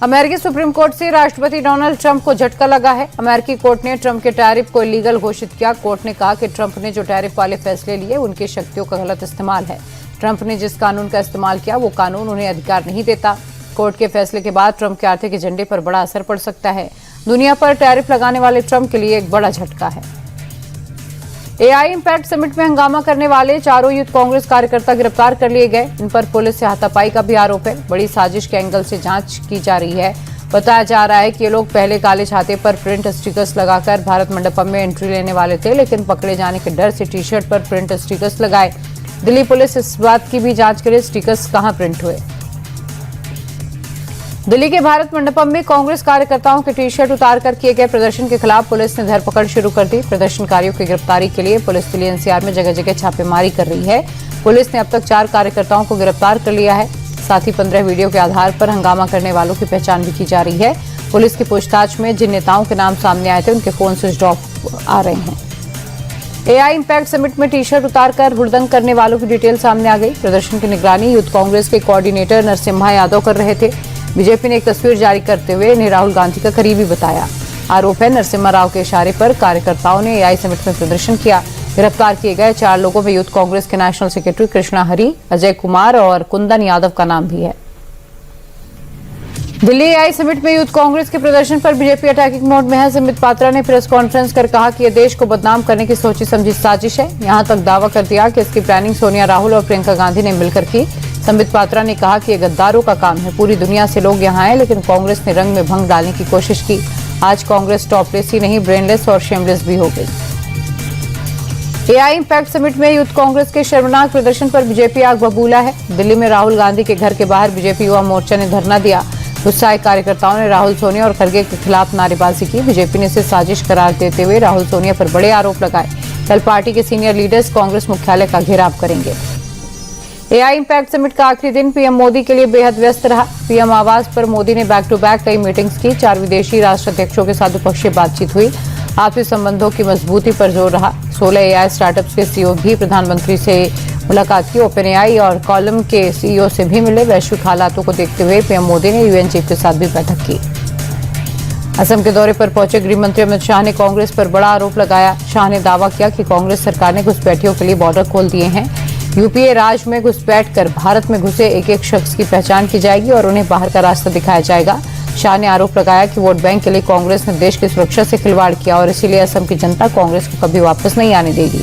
अमेरिकी supreme court से राष्ट्रपति डोनाल्ड ट्रंप को झटका लगा है। अमेरिकी कोर्ट ने ट्रंप के टैरिफ को इलीगल घोषित किया। कोर्ट ने कहा कि ट्रंप ने जो टैरिफ वाले फैसले लिए उनकी शक्तियों का गलत इस्तेमाल है। ट्रंप ने जिस कानून का इस्तेमाल किया वो कानून उन्हें अधिकार नहीं देता। कोर्ट के फैसले के बाद ट्रंप के आर्थिक एजेंडे पर बड़ा असर पड़ सकता है। दुनिया पर टैरिफ लगाने वाले ट्रंप के लिए एक बड़ा झटका है। एआई इम्पैक्ट समिट में हंगामा करने वाले चारों यूथ कांग्रेस कार्यकर्ता गिरफ्तार कर लिए गए। इन पर पुलिस से हाथापाई का भी आरोप है। बड़ी साजिश के एंगल से जांच की जा रही है। बताया जा रहा है कि ये लोग पहले काले छाते पर प्रिंट स्टिकर्स लगाकर भारत मंडपम में एंट्री लेने वाले थे, लेकिन पकड़े जाने के डर से टी शर्ट पर प्रिंट स्टिकर्स लगाए। दिल्ली पुलिस इस बात की भी जांच करे स्टिकर्स कहां प्रिंट हुए। दिल्ली के भारत मंडपम में कांग्रेस कार्यकर्ताओं के टी शर्ट उतारकर किए गए प्रदर्शन के खिलाफ पुलिस ने धरपकड़ शुरू कर दी। प्रदर्शनकारियों की गिरफ्तारी के लिए पुलिस दिल्ली एनसीआर में जगह जगह छापेमारी कर रही है। पुलिस ने अब तक 4 कार्यकर्ताओं को गिरफ्तार कर लिया है। साथ ही 15 वीडियो के आधार पर हंगामा करने वालों की पहचान भी की जा रही है। पुलिस की पूछताछ में जिन नेताओं के नाम सामने आए थे उनके फोन स्विच ऑफ आ रहे हैं। एआई इम्पैक्ट समिट में टी शर्ट उतारकर हुड़दंग करने वालों की डिटेल सामने आ गई। प्रदर्शन की निगरानी यूथ कांग्रेस के कोऑर्डिनेटर नरसिम्हा यादव कर रहे थे। बीजेपी ने एक तस्वीर जारी करते हुए इन्हें राहुल गांधी का करीबी बताया। आरोप है नरसिम्हा राव के इशारे पर कार्यकर्ताओं ने एआई समिट में प्रदर्शन किया। गिरफ्तार किए गए 4 लोगों में यूथ कांग्रेस के नेशनल सेक्रेटरी कृष्णा हरी, अजय कुमार और कुंदन यादव का नाम भी है। दिल्ली एआई समिट में यूथ कांग्रेस के प्रदर्शन पर बीजेपी अटैकिंग मोड में है। संबित पात्रा ने प्रेस कॉन्फ्रेंस कर कहा कि यह देश को बदनाम करने की सोची समझी साजिश है। यहां तक दावा कर दिया कि इसकी प्लानिंग सोनिया राहुल और प्रियंका गांधी ने मिलकर की। संबित पात्रा ने कहा कि यह गद्दारों का काम है। पूरी दुनिया से लोग यहाँ आए, लेकिन कांग्रेस ने रंग में भंग डालने की कोशिश की। आज कांग्रेस टॉपलेस ही नहीं ब्रेनलेस और शेमलेस भी हो गई। एआई इम्पैक्ट समिट में यूथ कांग्रेस के शर्मनाक प्रदर्शन पर बीजेपी आग बबूला है। दिल्ली में राहुल गांधी के घर के बाहर बीजेपी युवा मोर्चा ने धरना दिया। गुस्साए कार्यकर्ताओं ने राहुल सोनिया और खड़गे के खिलाफ नारेबाजी की। बीजेपी ने इसे साजिश करार देते हुए राहुल सोनिया पर बड़े आरोप लगाए। कल पार्टी के सीनियर लीडर्स कांग्रेस मुख्यालय का घेराव करेंगे। एआई इम्पैक्ट समिट का आखिरी दिन पीएम मोदी के लिए बेहद व्यस्त रहा। पीएम आवास पर मोदी ने बैक टू बैक कई मीटिंग्स की। 4 विदेशी राष्ट्राध्यक्षों के साथ द्विपक्षीय बातचीत हुई। आपसी संबंधों की मजबूती पर जोर रहा। 16 एआई स्टार्टअप्स के सीईओ भी प्रधानमंत्री से मुलाकात की। ओपन एआई और कॉलम के सीईओ से भी मिले। वैश्विक हालातों को देखते हुए पीएम मोदी ने यूएन चीफ के साथ भी बैठक की। असम के दौरे पर पहुंचे गृह मंत्री अमित शाह ने कांग्रेस पर बड़ा आरोप लगाया। शाह ने दावा किया कि कांग्रेस सरकार ने घुसपैठियों के लिए बॉर्डर खोल दिए हैं। यूपीए राज में घुसपैठ कर भारत में घुसे एक एक शख्स की पहचान की जाएगी और उन्हें बाहर का रास्ता दिखाया जाएगा। शाह ने आरोप लगाया कि वोट बैंक के लिए कांग्रेस ने देश की सुरक्षा से खिलवाड़ किया और इसीलिए असम की जनता कांग्रेस को कभी वापस नहीं आने देगी।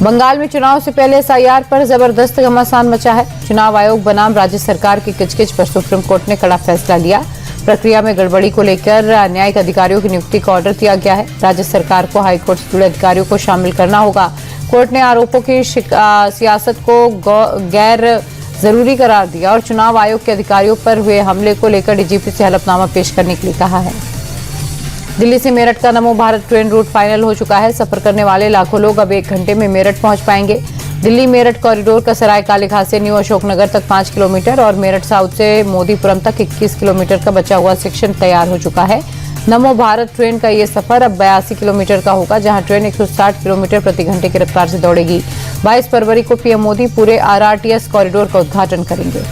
बंगाल में चुनाव से पहले एसआईआर पर जबरदस्त घमासान मचा है। चुनाव आयोग बनाम राज्य सरकार की किचकिच पर सुप्रीम कोर्ट ने कड़ा फैसला लिया। प्रक्रिया में गड़बड़ी को लेकर न्यायिक अधिकारियों की नियुक्ति का ऑर्डर दिया गया है। राज्य सरकार को हाईकोर्ट से जुड़े अधिकारियों को शामिल करना होगा। कोर्ट ने आरोपों की सियासत को गैर जरूरी करार दिया और चुनाव आयोग के अधिकारियों पर हुए हमले को लेकर डीजीपी से हलफनामा पेश करने के लिए कहा है। दिल्ली से मेरठ का नमो भारत ट्रेन रूट फाइनल हो चुका है। सफर करने वाले लाखों लोग अब 1 घंटे में मेरठ पहुंच पाएंगे। दिल्ली मेरठ कॉरिडोर का सराय कालेखां से न्यू अशोकनगर तक 5 किलोमीटर और मेरठ साउथ से मोदीपुरम तक 21 किलोमीटर का बचा हुआ सेक्शन तैयार हो चुका है। नमो भारत ट्रेन का ये सफर अब 82 किलोमीटर का होगा, जहां ट्रेन 160 किलोमीटर प्रति घंटे की रफ्तार से दौड़ेगी। 22 फरवरी को पीएम मोदी पूरे आरआरटीएस कॉरिडोर का उद्घाटन करेंगे।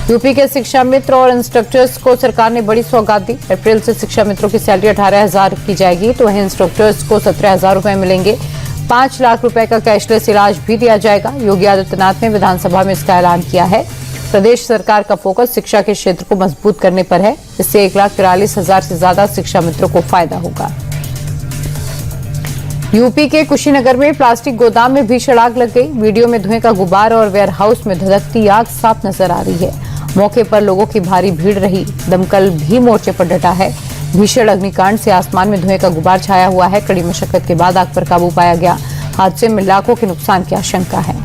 यूपी के शिक्षा मित्र और इंस्ट्रक्टर्स को सरकार ने बड़ी सौगात दी। अप्रैल से शिक्षा मित्रों की सैलरी 18,000 की जाएगी तो वहीं इंस्ट्रक्टर्स को 17,000 रुपए मिलेंगे। 5 लाख रुपए का कैशलेस इलाज भी दिया जाएगा। योगी आदित्यनाथ ने विधानसभा में इसका ऐलान किया है। प्रदेश सरकार का फोकस शिक्षा के क्षेत्र को मजबूत करने पर है। इससे 1,43,000 से ज्यादा शिक्षा मित्रों को फायदा होगा। यूपी के कुशीनगर में प्लास्टिक गोदाम में भीषण आग लग गई। वीडियो में धुएं का गुबार और वेयरहाउस में धधकती आग साफ नजर आ रही है। मौके पर लोगों की भारी भीड़ रही। दमकल भी मोर्चे पर डटा है। भीषण अग्निकांड से आसमान में धुएं का गुबार छाया हुआ है। कड़ी मशक्कत के बाद आग पर काबू पाया गया। हादसे में लाखों के नुकसान की आशंका है।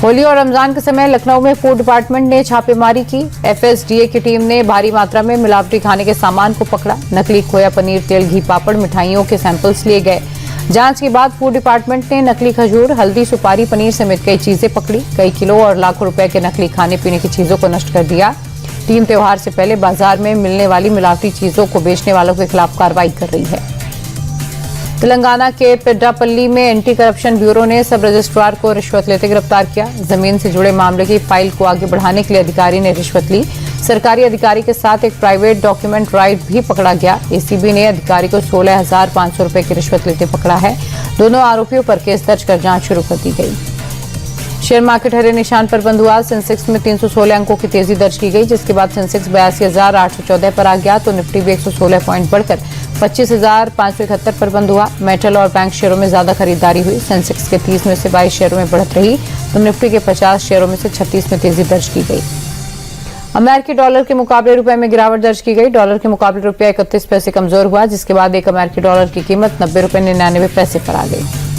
होली और रमजान के समय लखनऊ में फूड डिपार्टमेंट ने छापेमारी की। एफएसडीए की टीम ने भारी मात्रा में मिलावटी खाने के सामान को पकड़ा। नकली खोया, पनीर, तेल, घी, पापड़, मिठाइयों के सैंपल्स लिए गए। जांच के बाद फूड डिपार्टमेंट ने नकली खजूर, हल्दी, सुपारी, पनीर समेत कई चीजें पकड़ी। कई किलो और लाखों रुपए के नकली खाने पीने की चीजों को नष्ट कर दिया। टीम त्योहार से पहले बाजार में मिलने वाली मिलावटी चीजों को बेचने वालों के खिलाफ कार्रवाई कर रही है। तेलंगाना के पेड्डापल्ली में एंटी करप्शन ब्यूरो ने सब रजिस्ट्रार को रिश्वत लेते गिरफ्तार किया। जमीन से जुड़े मामले की फाइल को आगे बढ़ाने के लिए अधिकारी ने रिश्वत ली। सरकारी अधिकारी के साथ एक प्राइवेट डॉक्यूमेंट राइट भी पकड़ा गया। एसीबी ने अधिकारी को 16,500 रुपए की रिश्वत लेते पकड़ा है। दोनों आरोपियों पर केस दर्ज कर जांच शुरू कर दी गई। शेयर मार्केट हरे निशान पर बंद हुआ। सेंसेक्स में 316 अंकों की तेजी दर्ज की गई, जिसके बाद सेंसेक्स 82,814 पर आ गया तो निफ्टी भी 116 पॉइंट बढ़कर 25,571 पर बंद हुआ। मेटल और बैंक शेयरों में ज्यादा खरीदारी हुई। सेंसेक्स के 30 में से 22 शेयरों में बढ़त रही तो निफ्टी के 50 शेयरों में से 36 में तेजी दर्ज की गई। अमेरिकी डॉलर के मुकाबले रुपए में गिरावट दर्ज की गई। डॉलर के मुकाबले रुपया 31 पैसे कमजोर हुआ, जिसके बाद एक अमेरिकी डॉलर की कीमत 90 रुपए 99 पैसे पर आ गई।